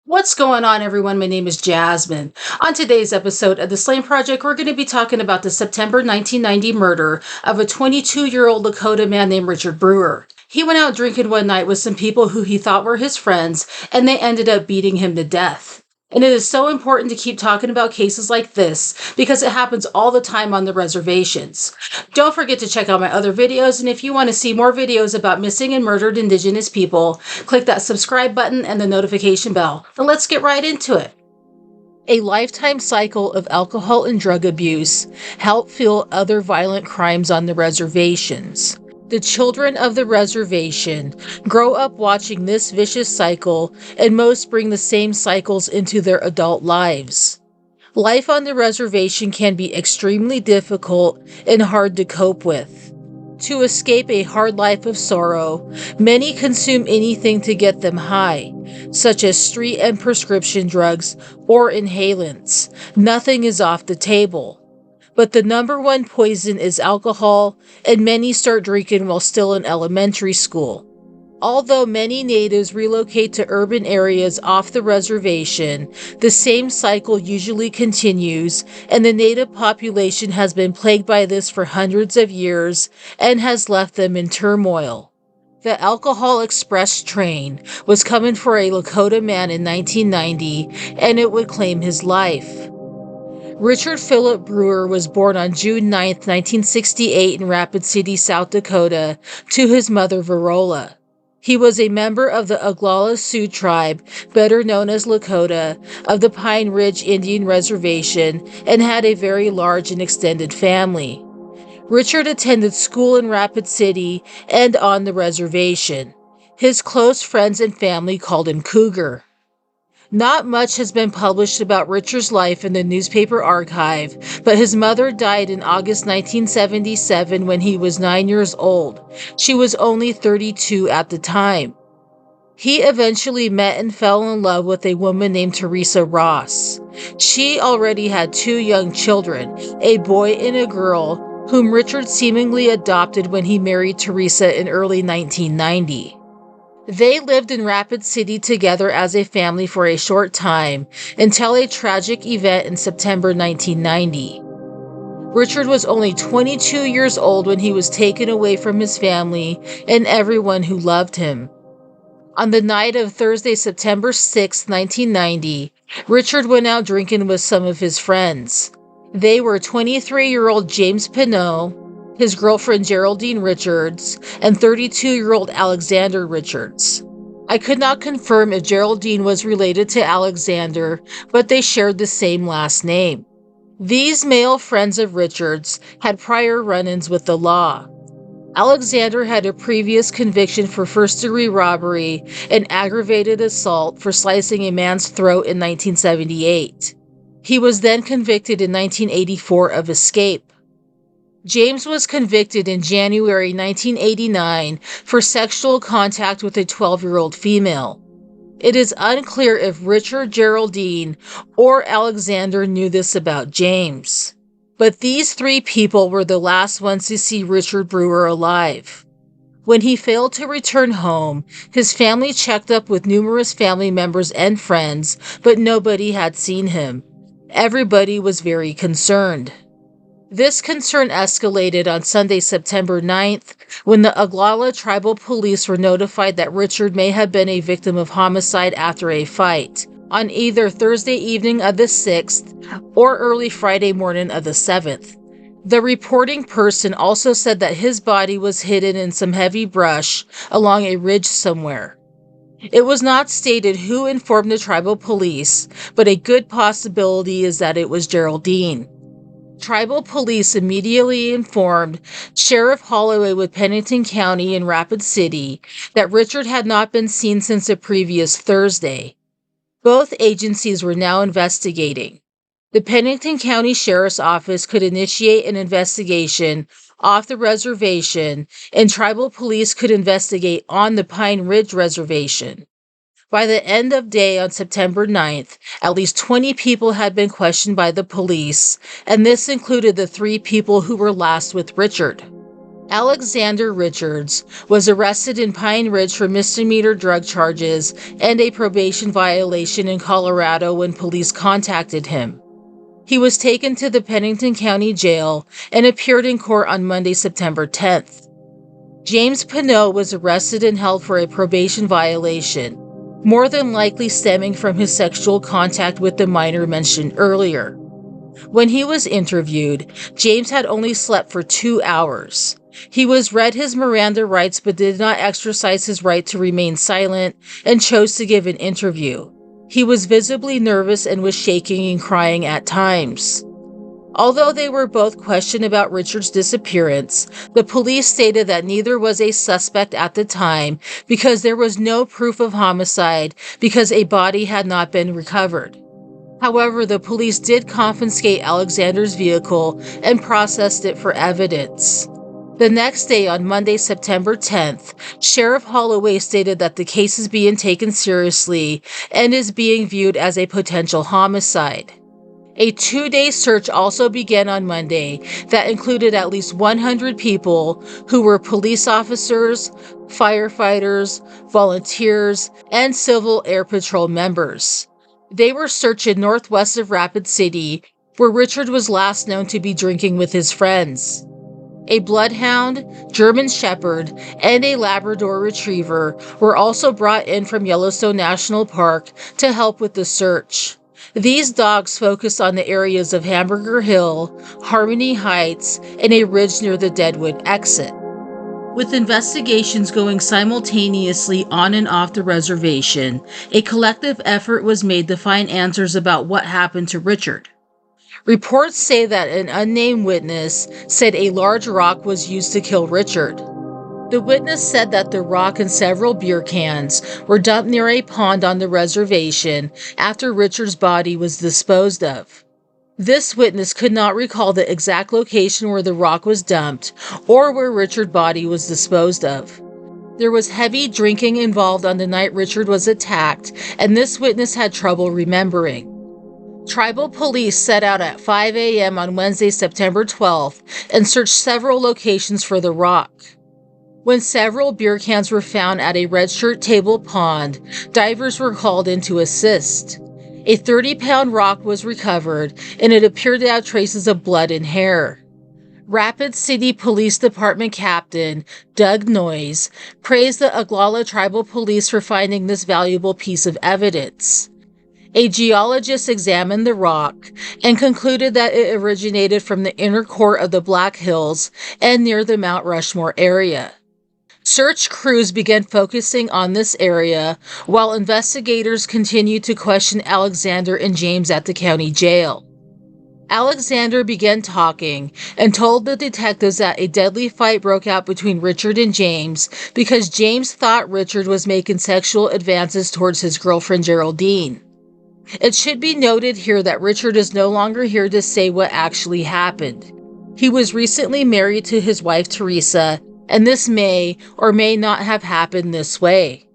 What's going on, everyone? My name is Jasmine. On today's episode of The Slain Project, we're going to be talking about the September 1990 murder of a 22-year-old Lakota man named Richard Brewer. He went out drinking one night with some people who he thought were his friends, and they ended up beating him to death. And it is so important to keep talking about cases like this because it happens all the time on the reservations. Don't forget to check out my other videos, and if you want to see more videos about missing and murdered Indigenous people, click that subscribe button and the notification bell. And let's get right into it. A lifetime cycle of alcohol and drug abuse helped fuel other violent crimes on the reservations. The children of the reservation grow up watching this vicious cycle, and most bring the same cycles into their adult lives. Life on the reservation can be extremely difficult and hard to cope with. To escape a hard life of sorrow, many consume anything to get them high, such as street and prescription drugs or inhalants. Nothing is off the table. But the number one poison is alcohol, and many start drinking while still in elementary school. Although many natives relocate to urban areas off the reservation, the same cycle usually continues, and the native population has been plagued by this for hundreds of years and has left them in turmoil. The Alcohol Express train was coming for a Lakota man in 1990, and it would claim his life. Richard Philip Brewer was born on June 9, 1968 in Rapid City, South Dakota, to his mother Verola. He was a member of the Oglala Sioux tribe, better known as Lakota, of the Pine Ridge Indian Reservation, and had a very large and extended family. Richard attended school in Rapid City and on the reservation. His close friends and family called him Cougar. Not much has been published about Richard's life in the newspaper archive, but his mother died in August 1977 when he was 9 years old. She was only 32 at the time. He eventually met and fell in love with a woman named Teresa Ross. She already had two young children, a boy and a girl, whom Richard seemingly adopted when he married Teresa in early 1990. They lived in Rapid City together as a family for a short time until a tragic event in September 1990. Richard was only 22 years old when he was taken away from his family and everyone who loved him. On the night of Thursday, September 6, 1990, Richard went out drinking with some of his friends. They were 23-year-old James Pinot, his girlfriend Geraldine Richards, and 32-year-old Alexander Richards. I could not confirm if Geraldine was related to Alexander, but they shared the same last name. These male friends of Richards had prior run-ins with the law. Alexander had a previous conviction for first-degree robbery and aggravated assault for slicing a man's throat in 1978. He was then convicted in 1984 of escape. James was convicted in January 1989 for sexual contact with a 12-year-old female. It is unclear if Richard, Geraldine, or Alexander knew this about James. But these three people were the last ones to see Richard Brewer alive. When he failed to return home, his family checked up with numerous family members and friends, but nobody had seen him. Everybody was very concerned. This concern escalated on Sunday, September 9th, when the Oglala tribal police were notified that Richard may have been a victim of homicide after a fight, on either Thursday evening of the 6th or early Friday morning of the 7th. The reporting person also said that his body was hidden in some heavy brush along a ridge somewhere. It was not stated who informed the tribal police, but a good possibility is that it was Geraldine. Tribal police immediately informed Sheriff Holloway with Pennington County in Rapid City that Richard had not been seen since the previous Thursday. Both agencies were now investigating. The Pennington County Sheriff's Office could initiate an investigation off the reservation, and tribal police could investigate on the Pine Ridge Reservation. By the end of day on September 9th, at least 20 people had been questioned by the police, and this included the three people who were last with Richard. Alexander Richards was arrested in Pine Ridge for misdemeanor drug charges and a probation violation in Colorado when police contacted him. He was taken to the Pennington County Jail and appeared in court on Monday, September 10th. James Pinot was arrested and held for a probation violation, more than likely stemming from his sexual contact with the minor mentioned earlier. When he was interviewed, James had only slept for 2 hours. He was read his Miranda rights but did not exercise his right to remain silent and chose to give an interview. He was visibly nervous and was shaking and crying at times. Although they were both questioned about Richard's disappearance, the police stated that neither was a suspect at the time because there was no proof of homicide because a body had not been recovered. However, the police did confiscate Alexander's vehicle and processed it for evidence. The next day, on Monday, September 10th, Sheriff Holloway stated that the case is being taken seriously and is being viewed as a potential homicide. A 2-day search also began on Monday that included at least 100 people who were police officers, firefighters, volunteers, and Civil Air Patrol members. They were searching northwest of Rapid City, where Richard was last known to be drinking with his friends. A bloodhound, German shepherd, and a Labrador retriever were also brought in from Yellowstone National Park to help with the search. These dogs focused on the areas of Hamburger Hill, Harmony Heights, and a ridge near the Deadwood exit. With investigations going simultaneously on and off the reservation, a collective effort was made to find answers about what happened to Richard. Reports say that an unnamed witness said a large rock was used to kill Richard. The witness said that the rock and several beer cans were dumped near a pond on the reservation after Richard's body was disposed of. This witness could not recall the exact location where the rock was dumped or where Richard's body was disposed of. There was heavy drinking involved on the night Richard was attacked, and this witness had trouble remembering. Tribal police set out at 5 a.m. on Wednesday, September 12th, and searched several locations for the rock. When several beer cans were found at a red shirt table pond, divers were called in to assist. A 30-pound rock was recovered, and it appeared to have traces of blood and hair. Rapid City Police Department Captain Doug Noyes praised the Oglala Tribal Police for finding this valuable piece of evidence. A geologist examined the rock and concluded that it originated from the inner core of the Black Hills and near the Mount Rushmore area. Search crews began focusing on this area while investigators continued to question Alexander and James at the county jail. Alexander began talking and told the detectives that a deadly fight broke out between Richard and James because James thought Richard was making sexual advances towards his girlfriend Geraldine. It should be noted here that Richard is no longer here to say what actually happened. He was recently married to his wife Teresa, and this may or may not have happened this way.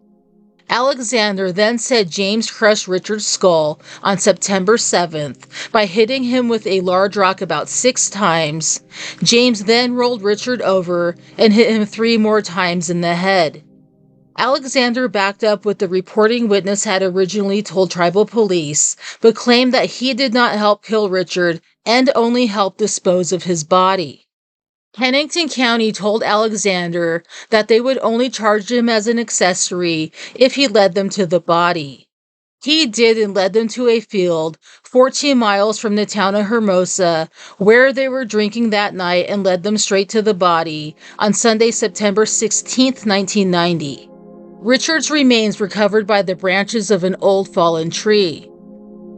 Alexander then said James crushed Richard's skull on September 7th by hitting him with a large rock about 6 times. James then rolled Richard over and hit him 3 more times in the head. Alexander backed up what the reporting witness had originally told tribal police, but claimed that he did not help kill Richard and only helped dispose of his body. Pennington County told Alexander that they would only charge him as an accessory if he led them to the body. He did and led them to a field 14 miles from the town of Hermosa, where they were drinking that night, and led them straight to the body on Sunday, September 16, 1990. Richard's remains were covered by the branches of an old fallen tree.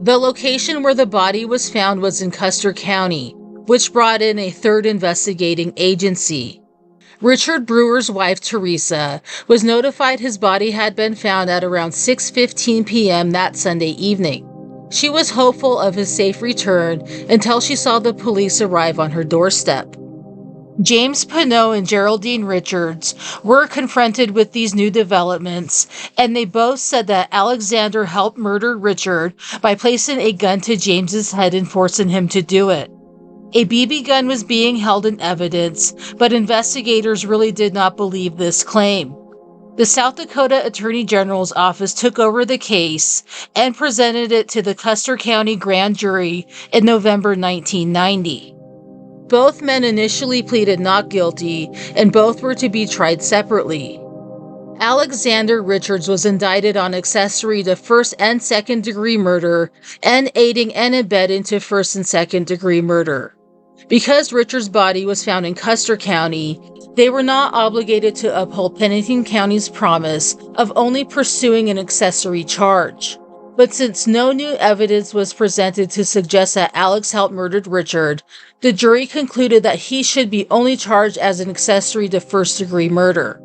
The location where the body was found was in Custer County, which brought in a third investigating agency. Richard Brewer's wife, Teresa, was notified his body had been found at around 6:15 p.m. that Sunday evening. She was hopeful of his safe return until she saw the police arrive on her doorstep. James Pinot and Geraldine Richards were confronted with these new developments, and they both said that Alexander helped murder Richard by placing a gun to James's head and forcing him to do it. A BB gun was being held in evidence, but investigators really did not believe this claim. The South Dakota Attorney General's office took over the case and presented it to the Custer County Grand Jury in November 1990. Both men initially pleaded not guilty, and both were to be tried separately. Alexander Richards was indicted on accessory to first and second degree murder and aiding and abetting to first and second degree murder. Because Richards' body was found in Custer County, they were not obligated to uphold Pennington County's promise of only pursuing an accessory charge. But since no new evidence was presented to suggest that Alex helped murder Richard, the jury concluded that he should be only charged as an accessory to first-degree murder.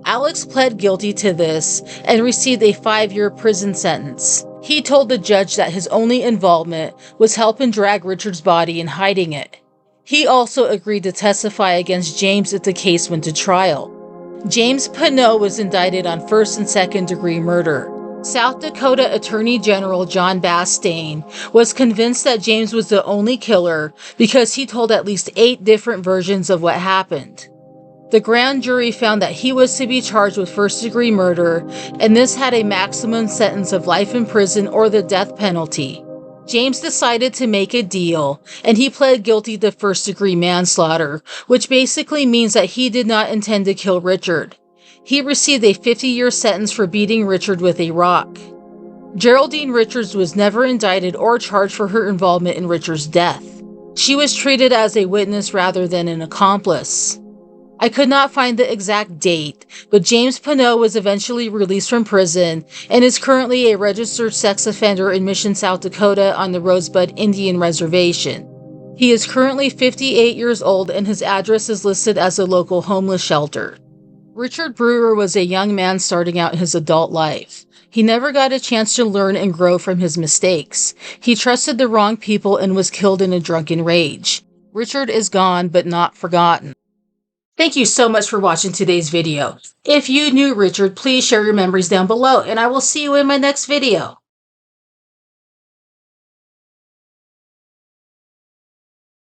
Alex pled guilty to this and received a 5-year prison sentence. He told the judge that his only involvement was helping drag Richard's body and hiding it. He also agreed to testify against James if the case went to trial. James Pinot was indicted on first and second degree murder. South Dakota Attorney General John Bastain was convinced that James was the only killer because he told at least 8 different versions of what happened. The grand jury found that he was to be charged with first-degree murder, and this had a maximum sentence of life in prison or the death penalty. James decided to make a deal, and he pled guilty to first-degree manslaughter, which basically means that he did not intend to kill Richard. He received a 50-year sentence for beating Richard with a rock. Geraldine Richards was never indicted or charged for her involvement in Richard's death. She was treated as a witness rather than an accomplice. I could not find the exact date, but James Pinot was eventually released from prison and is currently a registered sex offender in Mission, South Dakota on the Rosebud Indian Reservation. He is currently 58 years old and his address is listed as a local homeless shelter. Richard Brewer was a young man starting out his adult life. He never got a chance to learn and grow from his mistakes. He trusted the wrong people and was killed in a drunken rage. Richard is gone but not forgotten. Thank you so much for watching today's video. If you knew Richard, please share your memories down below, and I will see you in my next video.